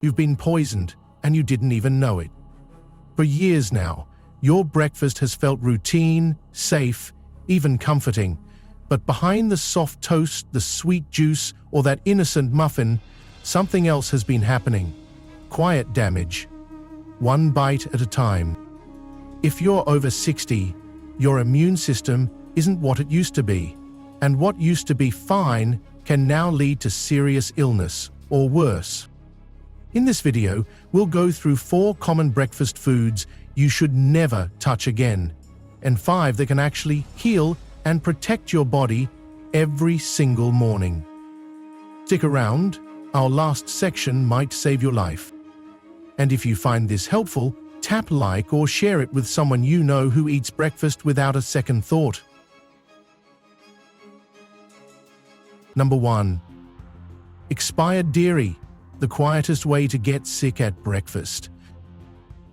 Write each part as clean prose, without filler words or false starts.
You've been poisoned, and you didn't even know it. For years now, your breakfast has felt routine, safe, even comforting. But behind the soft toast, the sweet juice, or that innocent muffin, something else has been happening. Quiet damage. One bite at a time. If you're over 60, your immune system isn't what it used to be. And what used to be fine can now lead to serious illness, or worse. In this video, we'll go through 4 common breakfast foods you should never touch again, and 5 that can actually heal and protect your body every single morning. Stick around, our last section might save your life. And if you find this helpful, tap like or share it with someone you know who eats breakfast without a second thought. Number 1. Expired dairy, the quietest way to get sick at breakfast.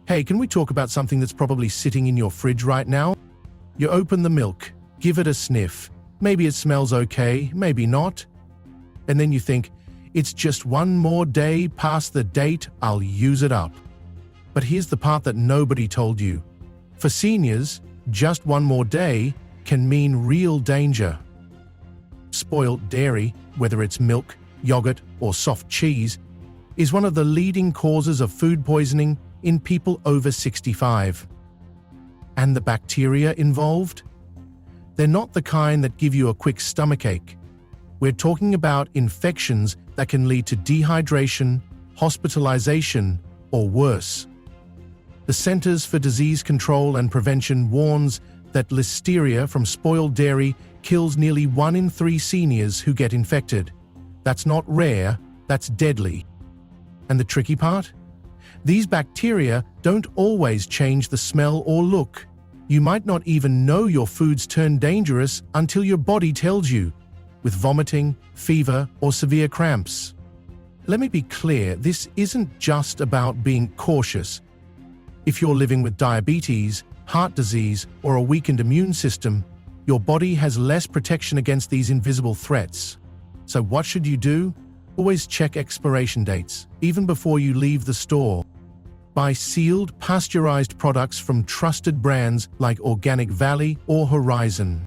Hey, can we talk about something that's probably sitting in your fridge right now? You open the milk, give it a sniff. Maybe it smells okay, maybe not. And then you think, it's just one more day past the date, I'll use it up. But here's the part that nobody told you. For seniors, just one more day can mean real danger. Spoiled dairy, whether it's milk, yogurt, or soft cheese, is one of the leading causes of food poisoning in people over 65. And the bacteria involved? They're not the kind that give you a quick stomachache. We're talking about infections that can lead to dehydration, hospitalization, or worse. The Centers for Disease Control and Prevention warns that listeria from spoiled dairy kills nearly 1 in 3 seniors who get infected. That's not rare, that's deadly. And the tricky part? These bacteria don't always change the smell or look. You might not even know your food's turned dangerous until your body tells you, with vomiting, fever, or severe cramps. Let me be clear, this isn't just about being cautious. If you're living with diabetes, heart disease, or a weakened immune system, your body has less protection against these invisible threats. So what should you do? Always check expiration dates, even before you leave the store. Buy sealed, pasteurized products from trusted brands like Organic Valley or Horizon.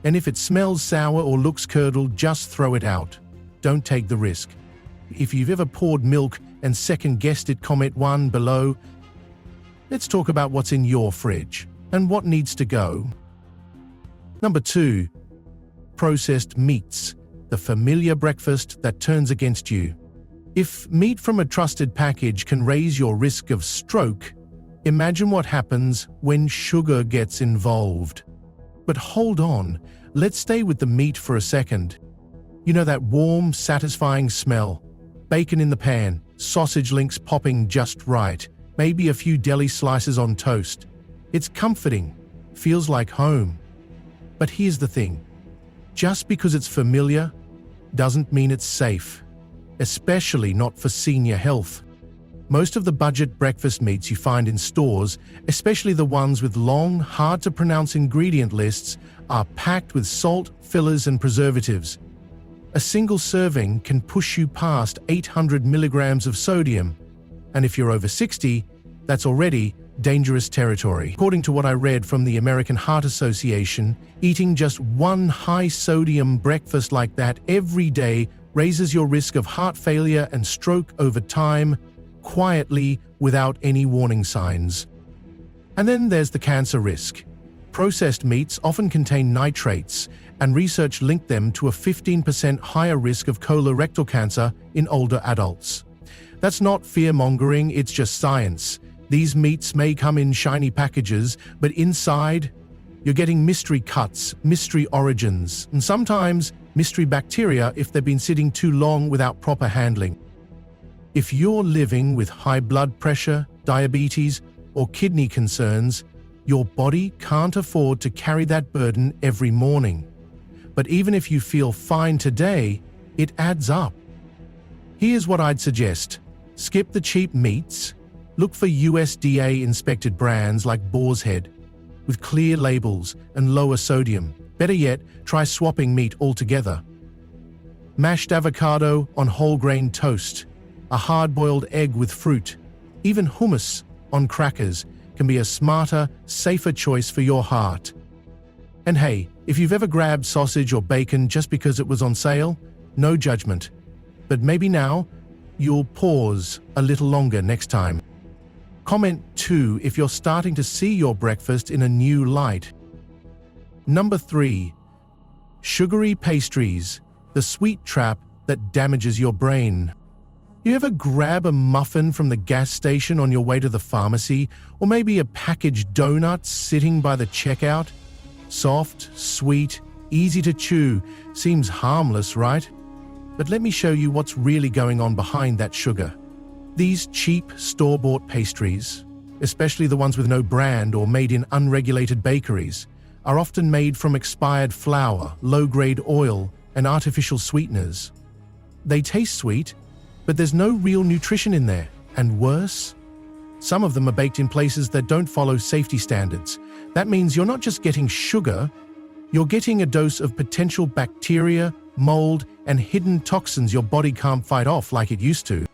And if it smells sour or looks curdled, just throw it out. Don't take the risk. If you've ever poured milk and second-guessed it, comment 1 below. Let's talk about what's in your fridge and what needs to go. Number 2. Processed meats, the familiar breakfast that turns against you. If meat from a trusted package can raise your risk of stroke, imagine what happens when sugar gets involved. But hold on, let's stay with the meat for a second. You know that warm, satisfying smell? Bacon in the pan, sausage links popping just right, maybe a few deli slices on toast. It's comforting, feels like home. But here's the thing. Just because it's familiar doesn't mean it's safe. Especially not for senior health. Most of the budget breakfast meats you find in stores, especially the ones with long, hard-to-pronounce ingredient lists, are packed with salt, fillers, and preservatives. A single serving can push you past 800 milligrams of sodium, and if you're over 60, that's already dangerous territory. According to what I read from the American Heart Association, eating just one high-sodium breakfast like that every day raises your risk of heart failure and stroke over time, quietly, without any warning signs. And then there's the cancer risk. Processed meats often contain nitrates, and research linked them to a 15% higher risk of colorectal cancer in older adults. That's not fear-mongering, it's just science. These meats may come in shiny packages, but inside, you're getting mystery cuts, mystery origins, and sometimes mystery bacteria if they've been sitting too long without proper handling. If you're living with high blood pressure, diabetes, or kidney concerns, your body can't afford to carry that burden every morning. But even if you feel fine today, it adds up. Here's what I'd suggest. Skip the cheap meats. Look for USDA-inspected brands like Boar's Head, with clear labels and lower sodium. Better yet, try swapping meat altogether. Mashed avocado on whole grain toast. a hard-boiled egg with fruit, even hummus on crackers can be a smarter, safer choice for your heart. And hey, if you've ever grabbed sausage or bacon just because it was on sale, no judgment. But maybe now, you'll pause a little longer next time. Comment 2 if you're starting to see your breakfast in a new light. Number 3. Sugary pastries, the sweet trap that damages your brain. You ever grab a muffin from the gas station on your way to the pharmacy, or maybe a packaged donut sitting by the checkout? Soft, sweet, easy to chew, seems harmless, right? But let me show you what's really going on behind that sugar. These cheap, store-bought pastries, especially the ones with no brand or made in unregulated bakeries, are often made from expired flour, low-grade oil, and artificial sweeteners. They taste sweet, but there's no real nutrition in there, and worse, some of them are baked in places that don't follow safety standards. That means you're not just getting sugar, you're getting a dose of potential bacteria, mold, and hidden toxins your body can't fight off like it used to.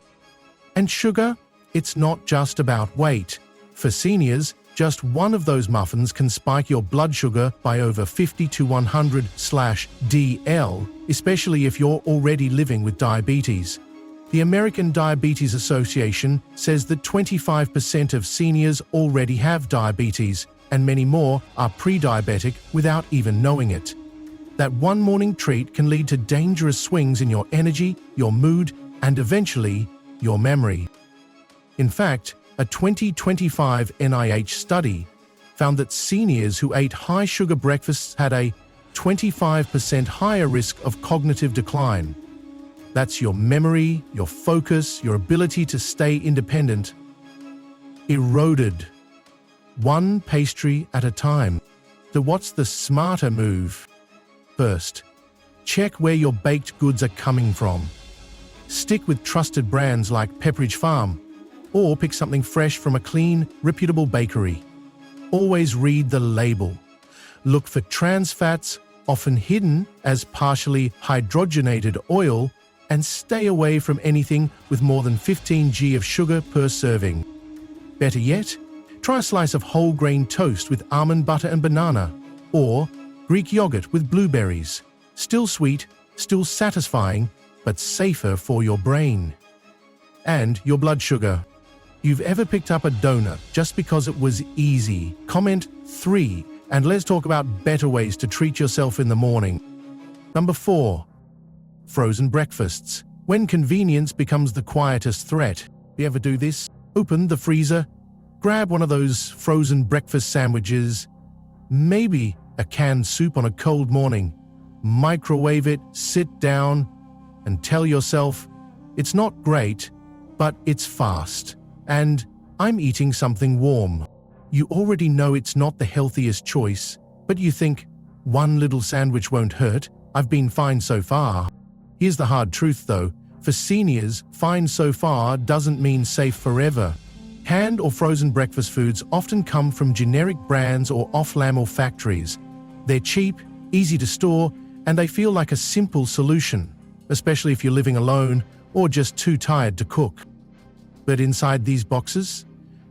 And sugar, it's not just about weight. For seniors, just one of those muffins can spike your blood sugar by over 50 to 100/DL, especially if you're already living with diabetes. The American Diabetes Association says that 25% of seniors already have diabetes, and many more are pre-diabetic without even knowing it. That one morning treat can lead to dangerous swings in your energy, your mood, and eventually, your memory. In fact, a 2025 NIH study found that seniors who ate high-sugar breakfasts had a 25% higher risk of cognitive decline. That's your memory, your focus, your ability to stay independent, eroded. One pastry at a time. So what's the smarter move? First, check where your baked goods are coming from. Stick with trusted brands like Pepperidge Farm, or pick something fresh from a clean, reputable bakery. Always read the label. Look for trans fats, often hidden as partially hydrogenated oil, and stay away from anything with more than 15 g of sugar per serving. Better yet, try a slice of whole grain toast with almond butter and banana, or Greek yogurt with blueberries. Still sweet, still satisfying, but safer for your brain. And your blood sugar. You've ever picked up a donut just because it was easy? Comment 3, and let's talk about better ways to treat yourself in the morning. Number 4. Frozen breakfasts. When convenience becomes the quietest threat. You ever do this? Open the freezer, grab one of those frozen breakfast sandwiches, maybe a canned soup on a cold morning, microwave it, sit down, and tell yourself, it's not great, but it's fast, and I'm eating something warm. You already know it's not the healthiest choice, but you think, one little sandwich won't hurt, I've been fine so far. Here's the hard truth though, for seniors, fine so far doesn't mean safe forever. Canned or frozen breakfast foods often come from generic brands or off-label factories. They're cheap, easy to store, and they feel like a simple solution, especially if you're living alone or just too tired to cook. But inside these boxes,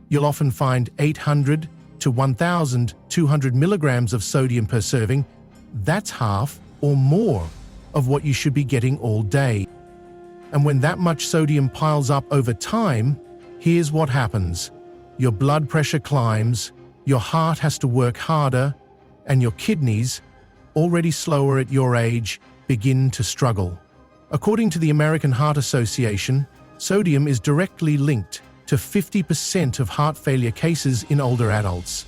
you'll often find 800 to 1,200 milligrams of sodium per serving. That's half or more of what you should be getting all day. And when that much sodium piles up over time, here's what happens. Your blood pressure climbs, your heart has to work harder, and your kidneys, already slower at your age, begin to struggle. According to the American Heart Association, sodium is directly linked to 50% of heart failure cases in older adults.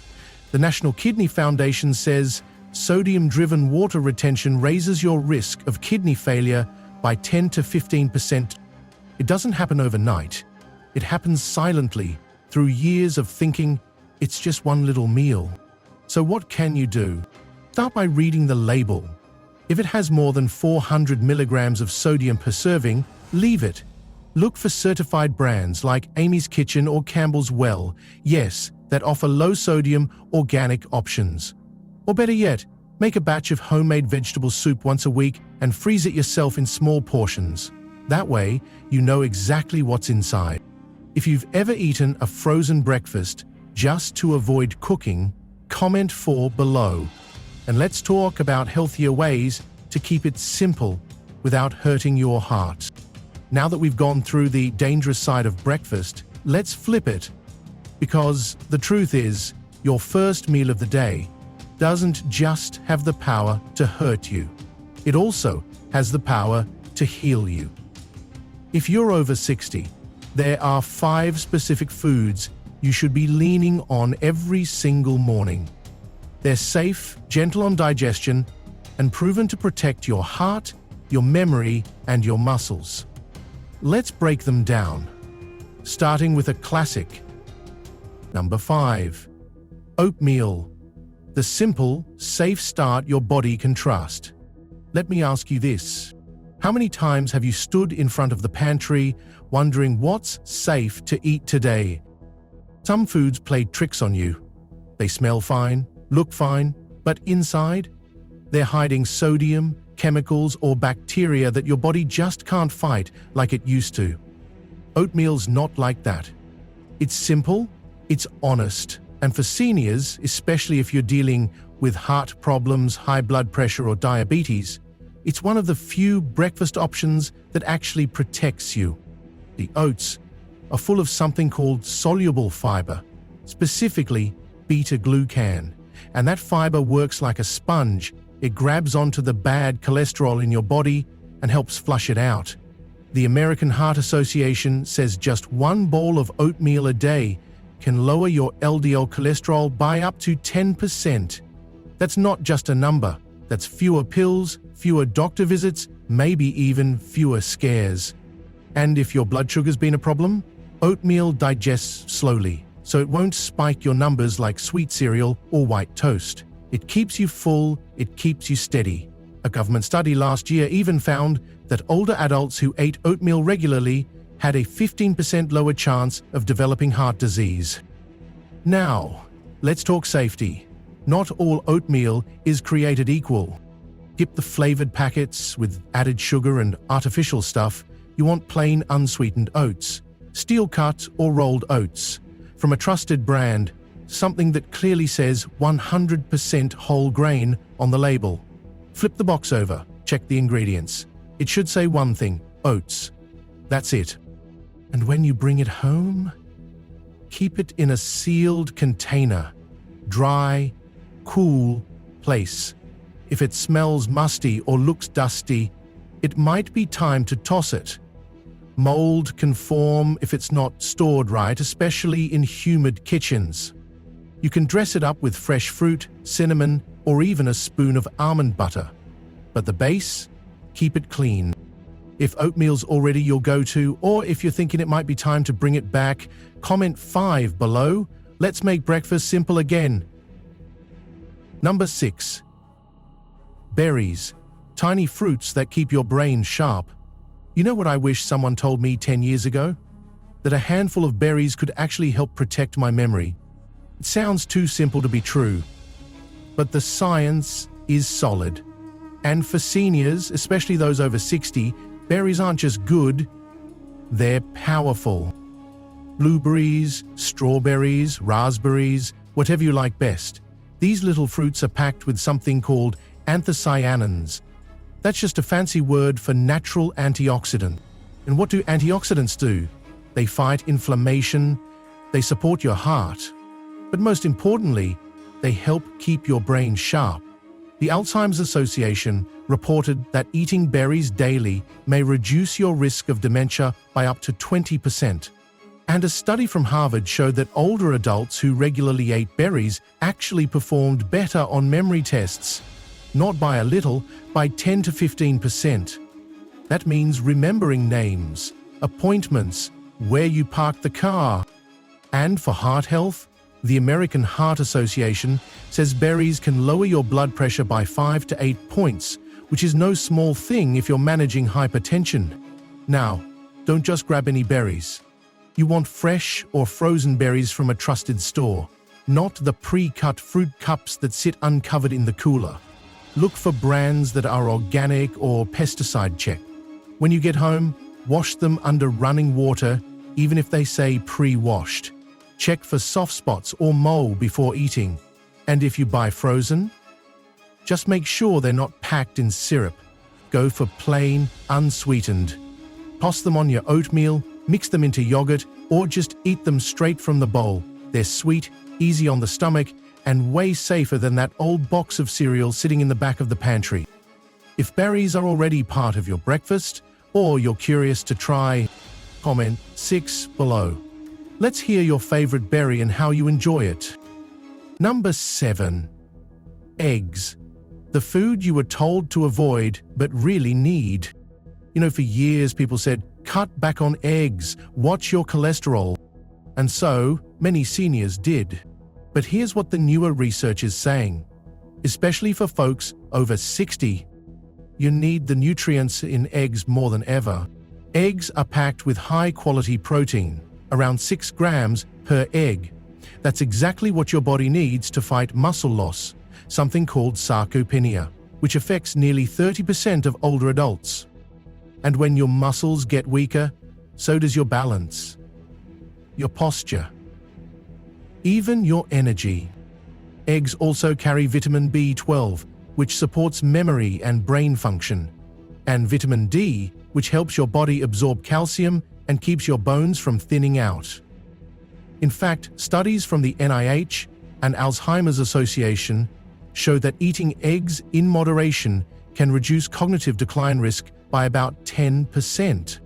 The National Kidney Foundation says sodium-driven water retention raises your risk of kidney failure by 10 to 15%. It doesn't happen overnight. It happens silently, through years of thinking, it's just one little meal. So what can you do? Start by reading the label. If it has more than 400 milligrams of sodium per serving, leave it. Look for certified brands like Amy's Kitchen or Campbell's Well, yes, that offer low-sodium, organic options. Or better yet, make a batch of homemade vegetable soup once a week and freeze it yourself in small portions. That way, you know exactly what's inside. If you've ever eaten a frozen breakfast just to avoid cooking, comment 4 below. And let's talk about healthier ways to keep it simple without hurting your heart. Now that we've gone through the dangerous side of breakfast, let's flip it. Because the truth is, your first meal of the day doesn't just have the power to hurt you. It also has the power to heal you. If you're over 60, there are 5 specific foods you should be leaning on every single morning. They're safe, gentle on digestion, and proven to protect your heart, your memory, and your muscles. Let's break them down, starting with a classic. Number 5. Oatmeal. The simple, safe start your body can trust. Let me ask you this. How many times have you stood in front of the pantry wondering what's safe to eat today? Some foods play tricks on you. They smell fine, look fine, but inside, they're hiding sodium, chemicals, or bacteria that your body just can't fight like it used to. Oatmeal's not like that. It's simple, it's honest, and for seniors, especially if you're dealing with heart problems, high blood pressure, or diabetes, it's one of the few breakfast options that actually protects you. The oats are full of something called soluble fiber, specifically beta-glucan, and that fiber works like a sponge. It grabs onto the bad cholesterol in your body and helps flush it out. The American Heart Association says just 1 bowl of oatmeal a day can lower your LDL cholesterol by up to 10%. That's not just a number. That's fewer pills, fewer doctor visits, maybe even fewer scares. And if your blood sugar's been a problem, oatmeal digests slowly, so it won't spike your numbers like sweet cereal or white toast. It keeps you full, it keeps you steady. A government study last year even found that older adults who ate oatmeal regularly had a 15% lower chance of developing heart disease. Now, let's talk safety. Not all oatmeal is created equal. Skip the flavored packets with added sugar and artificial stuff. You want plain unsweetened oats, steel cut or rolled oats, from a trusted brand, something that clearly says 100% whole grain on the label. Flip the box over, check the ingredients. It should say one thing, oats. That's it. And when you bring it home, keep it in a sealed container, dry, cool place. If it smells musty or looks dusty, it might be time to toss it. Mold can form if it's not stored right, especially in humid kitchens. You can dress it up with fresh fruit, cinnamon, or even a spoon of almond butter. But the base? Keep it clean. If oatmeal's already your go-to, or if you're thinking it might be time to bring it back, comment 5 below. Let's make breakfast simple again. Number 6. Berries. Tiny fruits that keep your brain sharp. You know what I wish someone told me 10 years ago? That a handful of berries could actually help protect my memory. It sounds too simple to be true. But the science is solid. And for seniors, especially those over 60, berries aren't just good, they're powerful. Blueberries, strawberries, raspberries, whatever you like best. These little fruits are packed with something called anthocyanins. That's just a fancy word for natural antioxidant. And what do antioxidants do? They fight inflammation, they support your heart, but most importantly, they help keep your brain sharp. The Alzheimer's Association reported that eating berries daily may reduce your risk of dementia by up to 20%. And a study from Harvard showed that older adults who regularly ate berries actually performed better on memory tests. Not by a little, by 10 to 15%. That means remembering names, appointments, where you parked the car. And for heart health, the American Heart Association says berries can lower your blood pressure by 5 to 8 points, which is no small thing if you're managing hypertension. Now, don't just grab any berries. You want fresh or frozen berries from a trusted store, not the pre-cut fruit cups that sit uncovered in the cooler. Look for brands that are organic or pesticide checked. When you get home, Wash them under running water, even if they say pre-washed. Check for soft spots or mold before eating. And if you buy frozen, just make sure they're not packed in syrup. Go for plain, unsweetened. Toss them on your oatmeal, mix them into yogurt, or just eat them straight from the bowl. They're sweet, easy on the stomach, and way safer than that old box of cereal sitting in the back of the pantry. If berries are already part of your breakfast, or you're curious to try, comment 6 below. Let's hear your favorite berry and how you enjoy it. Number 7. Eggs. The food you were told to avoid but really need. For years people said, cut back on eggs, watch your cholesterol. And so, many seniors did. But here's what the newer research is saying. Especially for folks over 60, you need the nutrients in eggs more than ever. Eggs are packed with high-quality protein, around 6 grams per egg. That's exactly what your body needs to fight muscle loss, something called sarcopenia, which affects nearly 30% of older adults. And when your muscles get weaker, so does your balance, your posture, even your energy. Eggs also carry vitamin B12, which supports memory and brain function, and vitamin D, which helps your body absorb calcium and keeps your bones from thinning out. In fact, studies from the NIH and Alzheimer's Association show that eating eggs in moderation can reduce cognitive decline risk by about 10%.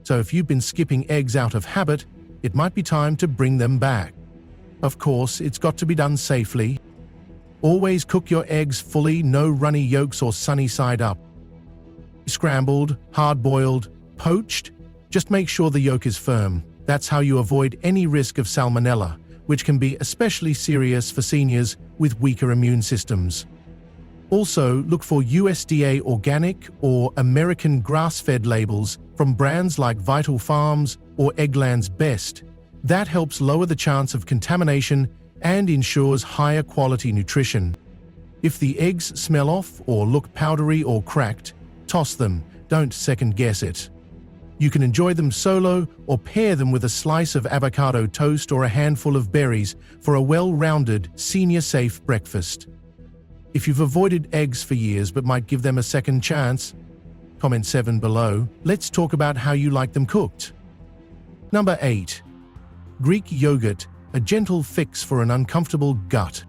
So if you've been skipping eggs out of habit, it might be time to bring them back. Of course, it's got to be done safely. Always cook your eggs fully, no runny yolks or sunny side up. Scrambled, hard-boiled, poached, just make sure the yolk is firm. That's how you avoid any risk of salmonella, which can be especially serious for seniors with weaker immune systems. Also, look for USDA organic or American grass-fed labels from brands like Vital Farms or Eggland's Best. That helps lower the chance of contamination and ensures higher quality nutrition. If the eggs smell off or look powdery or cracked, toss them, don't second-guess it. You can enjoy them solo or pair them with a slice of avocado toast or a handful of berries for a well-rounded, senior-safe breakfast. If you've avoided eggs for years but might give them a second chance, comment 7 below. Let's talk about how you like them cooked. Number 8. Greek yogurt, a gentle fix for an uncomfortable gut.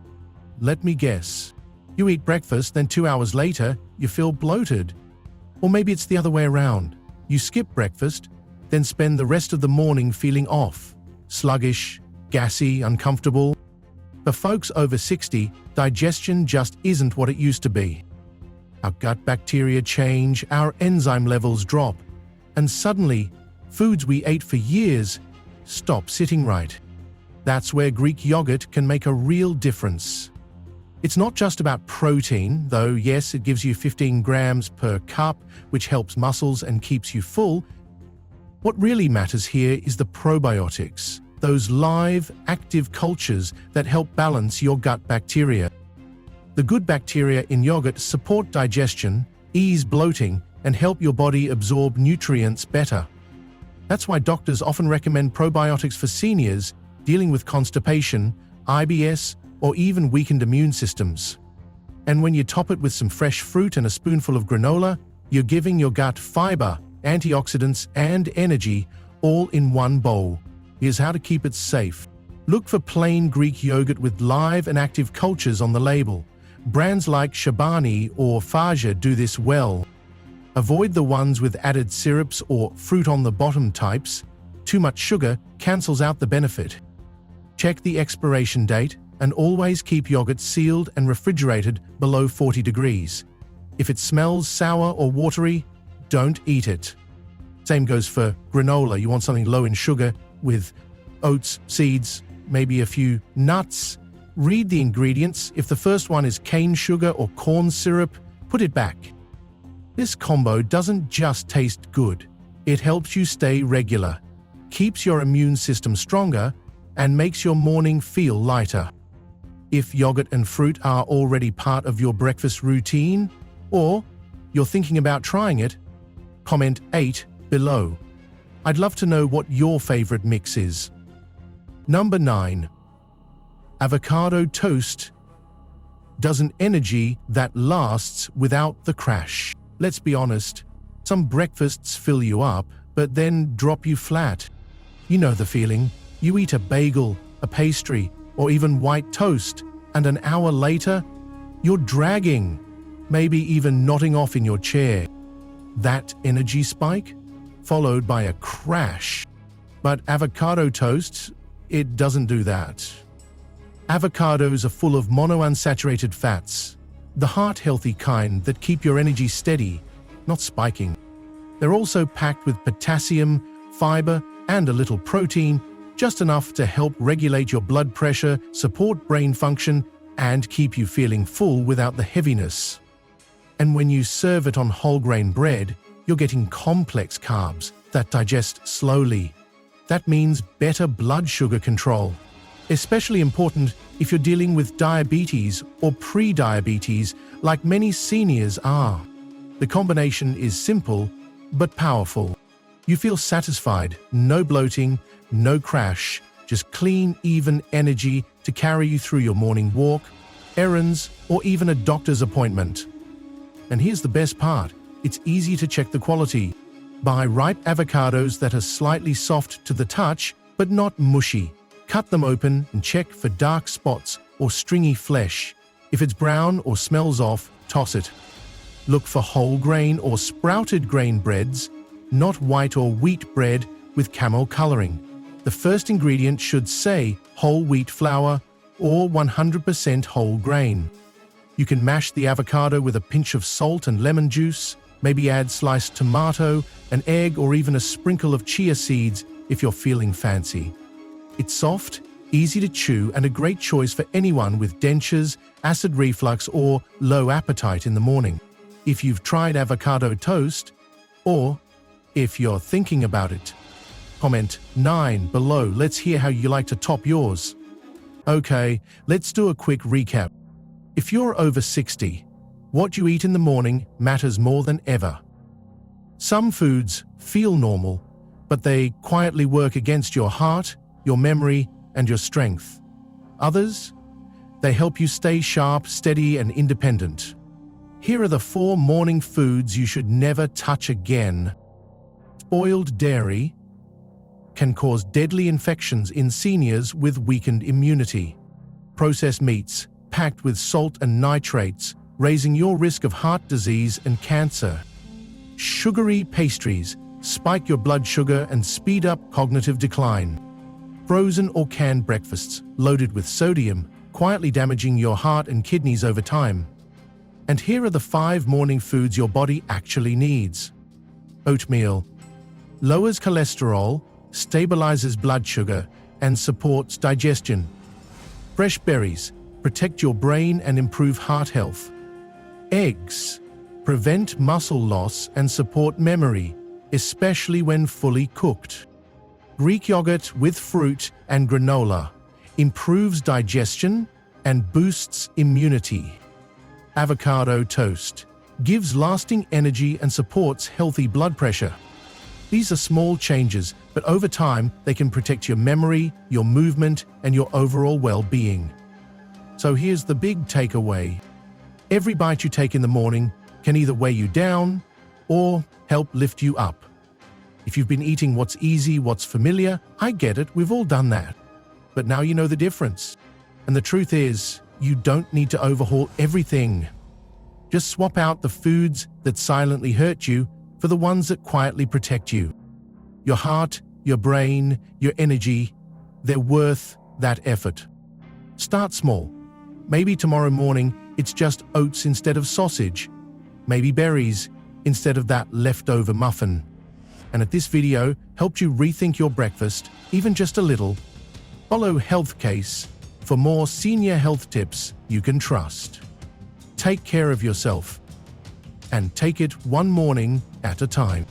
Let me guess. You eat breakfast, then 2 hours later, you feel bloated. Or maybe it's the other way around. You skip breakfast, then spend the rest of the morning feeling off, sluggish, gassy, uncomfortable. For folks over 60, digestion just isn't what it used to be. Our gut bacteria change, our enzyme levels drop, and suddenly, foods we ate for years stop sitting right. That's where Greek yogurt can make a real difference. It's not just about protein, though yes, it gives you 15 grams per cup, which helps muscles and keeps you full. What really matters here is the probiotics, those live, active cultures that help balance your gut bacteria. The good bacteria in yogurt support digestion, ease bloating, and help your body absorb nutrients better. That's why doctors often recommend probiotics for seniors dealing with constipation, IBS, or even weakened immune systems. And when you top it with some fresh fruit and a spoonful of granola, you're giving your gut fiber, antioxidants, and energy all in one bowl. Here's how to keep it safe. Look for plain Greek yogurt with live and active cultures on the label. Brands like Shabani or Faja do this well. Avoid the ones with added syrups or fruit-on-the-bottom types. Too much sugar cancels out the benefit. Check the expiration date, and always keep yogurt sealed and refrigerated below 40 degrees. If it smells sour or watery, don't eat it. Same goes for granola. You want something low in sugar with oats, seeds, maybe a few nuts. Read the ingredients. If the first one is cane sugar or corn syrup, put it back. This combo doesn't just taste good. It helps you stay regular, keeps your immune system stronger, and makes your morning feel lighter. If yogurt and fruit are already part of your breakfast routine, or you're thinking about trying it, comment 8 below. I'd love to know what your favorite mix is. Number 9. Avocado toast. Does an energy that lasts without the crash. Let's be honest, some breakfasts fill you up, but then drop you flat. You know the feeling. You eat a bagel, a pastry, or even white toast, and an hour later, you're dragging, maybe even nodding off in your chair. That energy spike, followed by a crash. But avocado toast, it doesn't do that. Avocados are full of monounsaturated fats, the heart-healthy kind that keep your energy steady, not spiking. They're also packed with potassium, fiber, and a little protein, just enough to help regulate your blood pressure, support brain function, and keep you feeling full without the heaviness. And when you serve it on whole grain bread, you're getting complex carbs that digest slowly. That means better blood sugar control. Especially important if you're dealing with diabetes or pre-diabetes like many seniors are. The combination is simple but powerful. You feel satisfied, no bloating, no crash, just clean, even energy to carry you through your morning walk, errands, or even a doctor's appointment. And here's the best part, it's easy to check the quality. Buy ripe avocados that are slightly soft to the touch but not mushy. Cut them open and check for dark spots or stringy flesh. If it's brown or smells off, toss it. Look for whole grain or sprouted grain breads, not white or wheat bread with camel coloring. The first ingredient should say whole wheat flour or 100% whole grain. You can mash the avocado with a pinch of salt and lemon juice, maybe add sliced tomato, an egg, or even a sprinkle of chia seeds if you're feeling fancy. It's soft, easy to chew, and a great choice for anyone with dentures, acid reflux, or low appetite in the morning. If you've tried avocado toast, or if you're thinking about it, comment 9 below. Let's hear how you like to top yours. Okay, let's do a quick recap. If you're over 60, what you eat in the morning matters more than ever. Some foods feel normal, but they quietly work against your heart, your memory, and your strength. Others, they help you stay sharp, steady, and independent. Here are the 4 morning foods you should never touch again. Spoiled dairy can cause deadly infections in seniors with weakened immunity. Processed meats, packed with salt and nitrates, raising your risk of heart disease and cancer. Sugary pastries spike your blood sugar and speed up cognitive decline. Frozen or canned breakfasts loaded with sodium, quietly damaging your heart and kidneys over time. And here are the 5 morning foods your body actually needs. Oatmeal lowers cholesterol, stabilizes blood sugar, and supports digestion. Fresh berries protect your brain and improve heart health. Eggs prevent muscle loss and support memory, especially when fully cooked. Greek yogurt with fruit and granola improves digestion and boosts immunity. Avocado toast gives lasting energy and supports healthy blood pressure. These are small changes, but over time they can protect your memory, your movement, and your overall well-being. So here's the big takeaway. Every bite you take in the morning can either weigh you down or help lift you up. If you've been eating what's easy, what's familiar, I get it, we've all done that. But now you know the difference. And the truth is, you don't need to overhaul everything. Just swap out the foods that silently hurt you for the ones that quietly protect you. Your heart, your brain, your energy, they're worth that effort. Start small. Maybe tomorrow morning it's just oats instead of sausage. Maybe berries instead of that leftover muffin. And if this video helped you rethink your breakfast, even just a little, follow Healthcase for more senior health tips you can trust. Take care of yourself and take it one morning at a time.